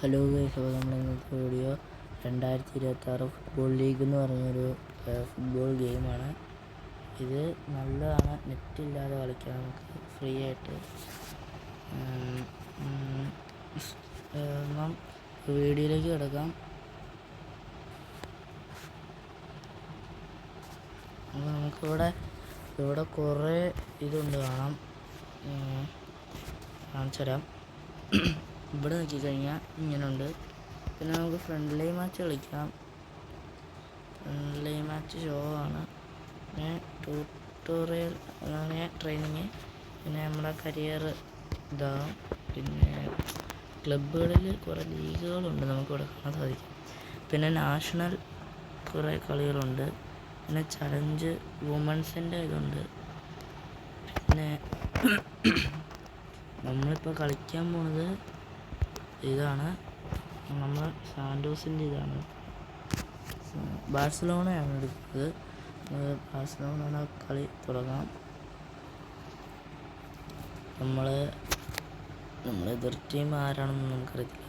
Hello guys, അപ്പോൾ നമ്മൾ ഇന്നത്തെ വീഡിയോ 2026 ഫുട്ബോൾ ലീഗ് എന്ന് പറഞ്ഞൊരു ഫുട്ബോൾ ഗെയിമാണ്. ഇത് നല്ലതാണ്, നെറ്റില്ലാതെ കളിക്കാം, നമുക്ക് ഫ്രീ ആയിട്ട്. നാം വീഡിയോയിലേക്ക് കിടക്കാം. അപ്പോൾ നമുക്കിവിടെ കുറേ ഇതുണ്ട്, കാണിച്ചു തരാം. ഇവിടെ നോക്കിക്കഴിഞ്ഞാൽ ഇങ്ങനെയുണ്ട്. പിന്നെ നമുക്ക് ഫ്രണ്ട്ലി മാച്ച് കളിക്കാം. ഫ്രണ്ട്ലി മാച്ച് ഷോ ആണ്, പിന്നെ ട്യൂട്ടോറിയൽ, അങ്ങനെ ട്രെയിനിങ്, പിന്നെ നമ്മുടെ കരിയർ ഇതാകും. പിന്നെ ക്ലബ്ബുകളിൽ കുറേ ലീഗുകളുണ്ട്, നമുക്കിവിടെ കാണാൻ സാധിക്കും. പിന്നെ നാഷണൽ കുറേ കളികളുണ്ട്. പിന്നെ ചലഞ്ച് വുമൻസിൻ്റെ ഇതുണ്ട്. പിന്നെ നമ്മളിപ്പോൾ കളിക്കാൻ പോണത് ഇതാണ്, നമ്മൾ സാൻഡോസിൻ്റെ ഇതാണ്. ബാഴ്സലോണയാണ് എടുക്കുന്നത്. ബാഴ്സലോണ കളി തുടങ്ങാം. നമ്മൾ എതിർ ടീം ആരാണെന്ന് നമുക്കറിയില്ല.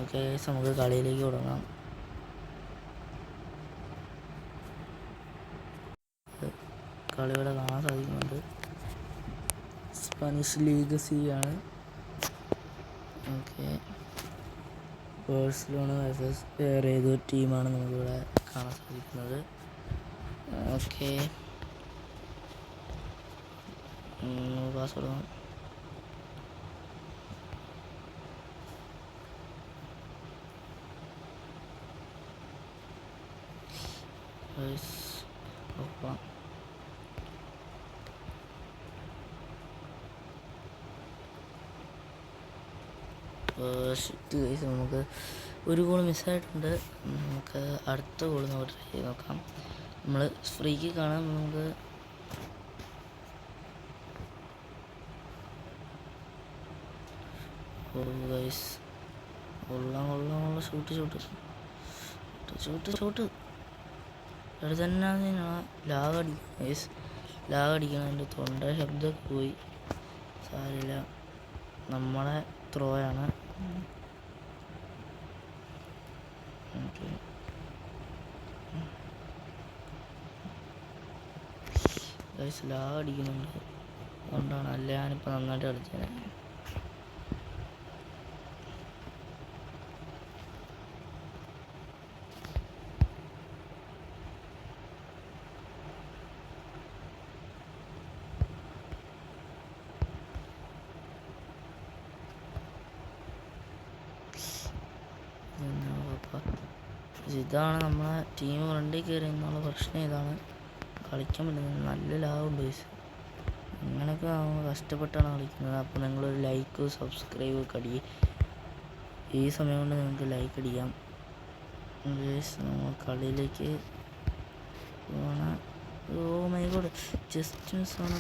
ഓക്കെ, നമുക്ക് കളിയിലേക്ക് തുടങ്ങാം. കളി ഇവിടെ കാണാൻ സാധിക്കുന്നുണ്ട്. സ്പാനിഷ് ലീഗ് സി ആണ്. ഓക്കെ, ബാഴ്സലോണ വേഴ്സസ് വേറെ ഏതൊരു ടീമാണ് നമുക്കിവിടെ കാണാൻ സാധിക്കുന്നത്. ഓക്കെ, പാസ് കൊടുക്കാം. ഒപ്പം നമുക്ക് ഒരു ഗോൾ മിസ്സായിട്ടുണ്ട്. നമുക്ക് അടുത്ത ഗോൾ നമുക്ക് ട്രൈ ചെയ്ത് നോക്കാം. നമ്മൾ ഫ്രീക്ക് കാണാം. നമുക്ക് കൊള്ളാം ഷൂട്ട് ഇവിടെ തന്നെ ലാഗടിക്കണം. എൻ്റെ തൊണ്ട ശബ്ദമൊക്കെ പോയി, സാരില്ല. നമ്മളെ ത്രോയാണ്. ഓക്കെ, ലാഗടിക്കുന്നുണ്ട്, അതുകൊണ്ടാണ്. അല്ല, ഞാനിപ്പോൾ നന്നായിട്ട് കളിച്ചത്. ഇതാണ് നമ്മളെ ടീം ഫ്രണ്ടിൽ കയറി എന്നുള്ള പ്രശ്നം. ഇതാണ് കളിക്കാൻ പറ്റുന്നത്. നല്ല ലാഭമുണ്ട് ഗൈസ്. അങ്ങനെയൊക്കെ നമ്മൾ കഷ്ടപ്പെട്ടാണ് കളിക്കുന്നത്. അപ്പോൾ നിങ്ങളൊരു ലൈക്ക് സബ്സ്ക്രൈബ് ഒക്കെ അടിക്കുക. ഈ സമയം കൊണ്ട് നിങ്ങൾക്ക് ലൈക്ക് അടിക്കാം ഗൈസ്. നമ്മൾ കളിയിലേക്ക് പോകണം. ഓ മൈ ഗോഡ്, ജസ്റ്റ് മിസ്സാണ്.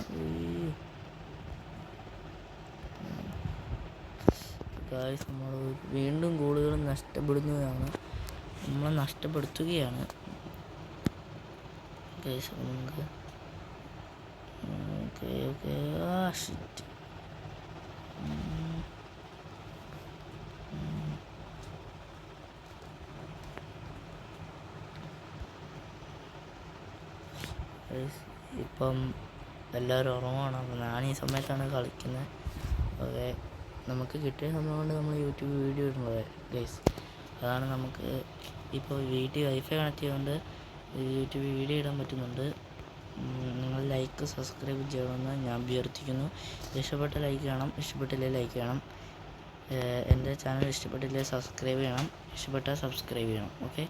ഗൈസ്, നമ്മൾ വീണ്ടും ഗോളുകൾ നഷ്ടപ്പെടുകയാണ്. ഗൈസ്, നമുക്ക് ഓക്കെ ഷിറ്റ്. ഇപ്പം എല്ലാവരും ഉറങ്ങുവാണ്. അപ്പം ഞാൻ ഈ സമയത്താണ് കളിക്കുന്നത്. ഓക്കെ, നമുക്ക് കിട്ടിയ സമയം കൊണ്ട് നമ്മൾ യൂട്യൂബ് വീഡിയോ ഇടുന്നത് ഗൈസ്. അതാണ് നമുക്ക് ഇപ്പോൾ വീട്ടിൽ വൈഫൈ കണക്ട് ചെയ്തുകൊണ്ട് യൂട്യൂബ് വീഡിയോ ഇടാൻ പറ്റുന്നുണ്ട്. നിങ്ങൾ ലൈക്ക് സബ്സ്ക്രൈബ് ചെയ്യണമെന്ന് ഞാൻ അഭ്യർത്ഥിക്കുന്നു. ഇഷ്ടപ്പെട്ട ലൈക്ക് ചെയ്യണം, ഇഷ്ടപ്പെട്ടില്ലേ ലൈക്ക് ചെയ്യണം. എൻ്റെ ചാനൽ ഇഷ്ടപ്പെട്ടില്ലേ സബ്സ്ക്രൈബ് ചെയ്യണം, ഇഷ്ടപ്പെട്ടാൽ സബ്സ്ക്രൈബ് ചെയ്യണം. ഓക്കെ,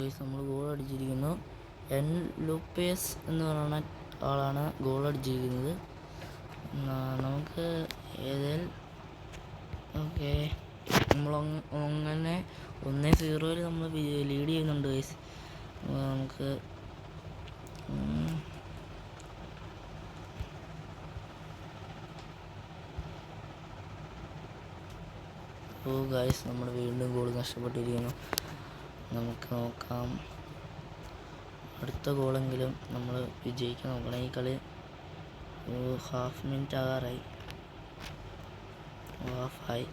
ഗൈസ് നമ്മൾ ഗോൾ അടിച്ചിരിക്കുന്നു. എൻ ലൂപ്പേസ് എന്ന് പറയുന്ന ആളാണ് ഗോൾ അടിച്ചിരിക്കുന്നത്. നമുക്ക് ഏതായാലും ഓക്കെ നമ്മളങ്ങനെ 1-0 നമ്മൾ ലീഡ് ചെയ്യുന്നുണ്ട് ഗൈസ്. നമുക്ക് ഗൈസ് നമ്മൾ വീണ്ടും ഗോൾ നഷ്ടപ്പെട്ടിരിക്കുന്നു. നമുക്ക് നോക്കാം, അടുത്ത ഗോളെങ്കിലും നമ്മൾ വിജയിക്കാൻ നോക്കണം. ഈ കളി ഹാഫ് മിനിറ്റ് ആകാറായി, ഹാഫായി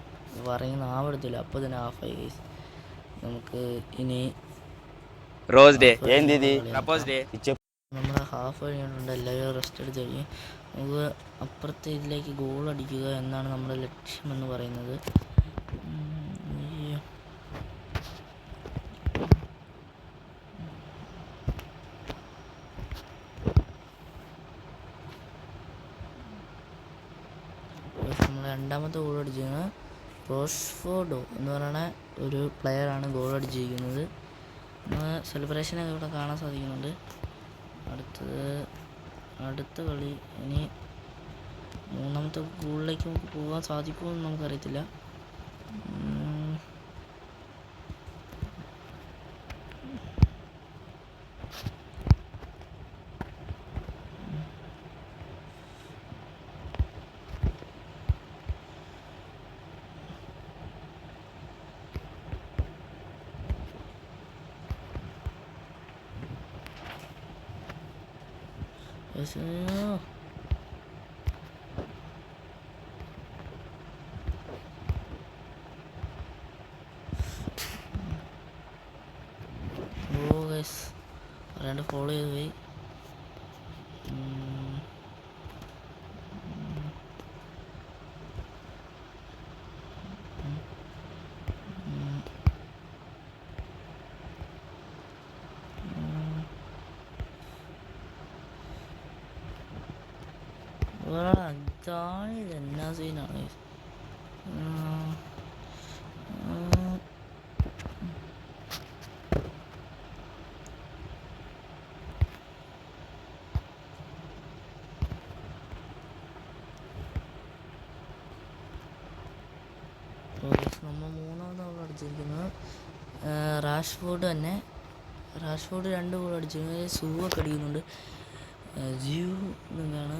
പറഞ്ഞ് നാവെടുത്തില്ല, അപ്പോൾ തന്നെ ഹാഫായി ഗൈസ്. നമുക്ക് ഇനി നമ്മുടെ ഹാഫ് കഴിഞ്ഞിട്ടുണ്ട്. എല്ലാവരും റെസ്റ്റ് എടുത്ത് കഴിഞ്ഞ് നമുക്ക് അപ്പുറത്തെ ഇതിലേക്ക് ഗോൾ അടിക്കുക എന്നാണ് നമ്മുടെ ലക്ഷ്യമെന്ന് പറയുന്നത്. നമ്മൾ രണ്ടാമത്തെ ഗോൾ അടിച്ചിരിക്കുന്നത് റോഷ്ഫോർഡോ എന്ന് പറയുന്ന ഒരു പ്ലെയറാണ് ഗോൾ അടിച്ചിരിക്കുന്നത്. സെലിബ്രേഷനൊക്കെ ഇവിടെ കാണാൻ സാധിക്കുന്നുണ്ട്. അടുത്ത കളി ഇനി മൂന്നാമത്തെ ഗോളിലേക്ക് നമുക്ക് പോകാൻ സാധിക്കുമെന്ന് നമുക്കറിയത്തില്ല. പറയാണ്ട് ഫോളോ ചെയ്ത് പോയി. അതാണ് എന്നാ സീനാണ്. നമ്മൾ മൂന്നാമത് ഗോൾ അടിച്ചിരിക്കുന്നത് റാഷ്ഫോർഡ് തന്നെ. റാഷ്ഫോർഡ് 2 ഗോൾ അടിച്ചിരിക്കുന്നത്. സൂവൊക്കെ അടിക്കുന്നുണ്ട്. ജിയു എന്നാണ്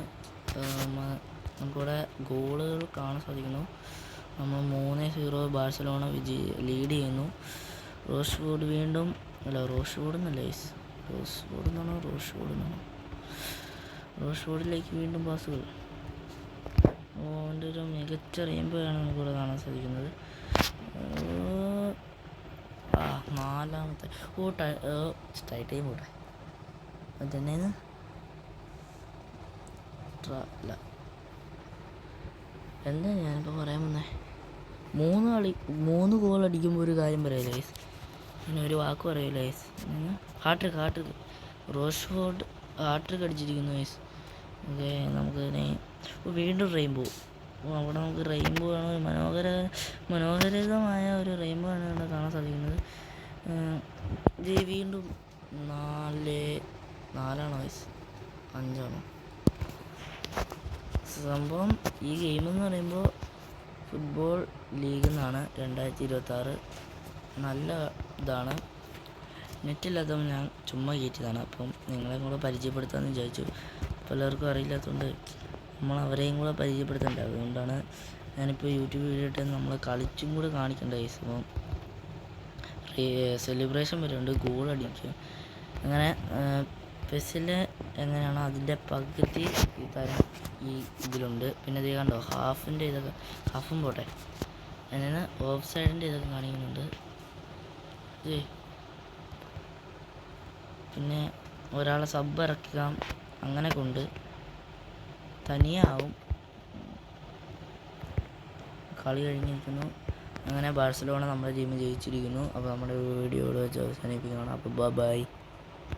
നമുക്കിവിടെ ഗോളുകൾ കാണാൻ സാധിക്കുന്നു. നമ്മൾ 3-0 ബാഴ്സലോണ ലീഡ് ചെയ്യുന്നു. റോഷ്ഫോർഡ് വീണ്ടും റോഷ്ഫോർഡിലേക്ക് വീണ്ടും പാസുകൾ. അവൻ്റെ ഒരു മികച്ച റെയിൻബോയാണ് നമുക്കിവിടെ കാണാൻ സാധിക്കുന്നത്. നാലാമത്തെ ടൈം കൂടെ അതന്നെ എന്താ ഞാനിപ്പോൾ പറയാൻ വന്നേ. 3 ഗോൾ അടിക്കുമ്പോൾ ഒരു കാര്യം പറയില്ല ഗൈസ്, പിന്നെ ഒരു വാക്ക് പറയില്ല ഗൈസ്. ഹാട്രിക് റോഷ്ഫോർഡ് ഹാട്രിക് അടിച്ചിരിക്കുന്നു ഗൈസ്. ഓക്കെ, നമുക്ക് വീണ്ടും റെയിൻബോ. അവിടെ നമുക്ക് റെയിൻബോ ആണ്, മനോഹരമായ ഒരു റെയിൻബോ ആണ് ഇവിടെ കാണാൻ സാധിക്കുന്നത്. വീണ്ടും 4 ഗൈസ്, 5 സംഭവം. ഈ ഗെയിമെന്ന് പറയുമ്പോൾ ഫുട്ബോൾ ലീഗ് എന്നാണ് 2026. നല്ല ഇതാണ്. നെറ്റില്ലാത്തപ്പോൾ ഞാൻ ചുമ്മാ കയറ്റിയതാണ്. അപ്പം നിങ്ങളെ കൂടെ പരിചയപ്പെടുത്താമെന്ന് വിചാരിച്ചു. പലർക്കും അറിയില്ലാത്തതുകൊണ്ട് നമ്മൾ അവരെയും കൂടെ പരിചയപ്പെടുത്തേണ്ട, അതുകൊണ്ടാണ് ഞാനിപ്പോൾ യൂട്യൂബ് വീഡിയോ ഇട്ട് നമ്മൾ കളിച്ചും കൂടെ കാണിക്കേണ്ട കേസ്. അപ്പം സെലിബ്രേഷൻ വരുന്നുണ്ട്, ഗോൾ അടിക്കുക. അങ്ങനെ പെസിൽ എങ്ങനെയാണോ അതിൻ്റെ പകുതി ഈ ഇതിലുണ്ട്. പിന്നെ ഇത് കണ്ടോ, ഹാഫിൻ്റെ ഇതൊക്കെ, ഹാഫും പോട്ടെ, അങ്ങനെ ഓഫ് സൈഡിൻ്റെ ഇതൊക്കെ കാണിക്കുന്നുണ്ട്. പിന്നെ ഒരാളെ സബ് ഇറക്കാം, അങ്ങനെ കൊണ്ട് തനിയെ ആവും. കളി കഴിഞ്ഞിരിക്കുന്നു. അങ്ങനെ ബാഴ്സലോണ നമ്മുടെ ടീം ജയിച്ചിരിക്കുന്നു. അപ്പോൾ നമ്മുടെ വീഡിയോ ഇവിടെ വെച്ച് അവസാനിപ്പിക്കണം. അപ്പോൾ ബൈ.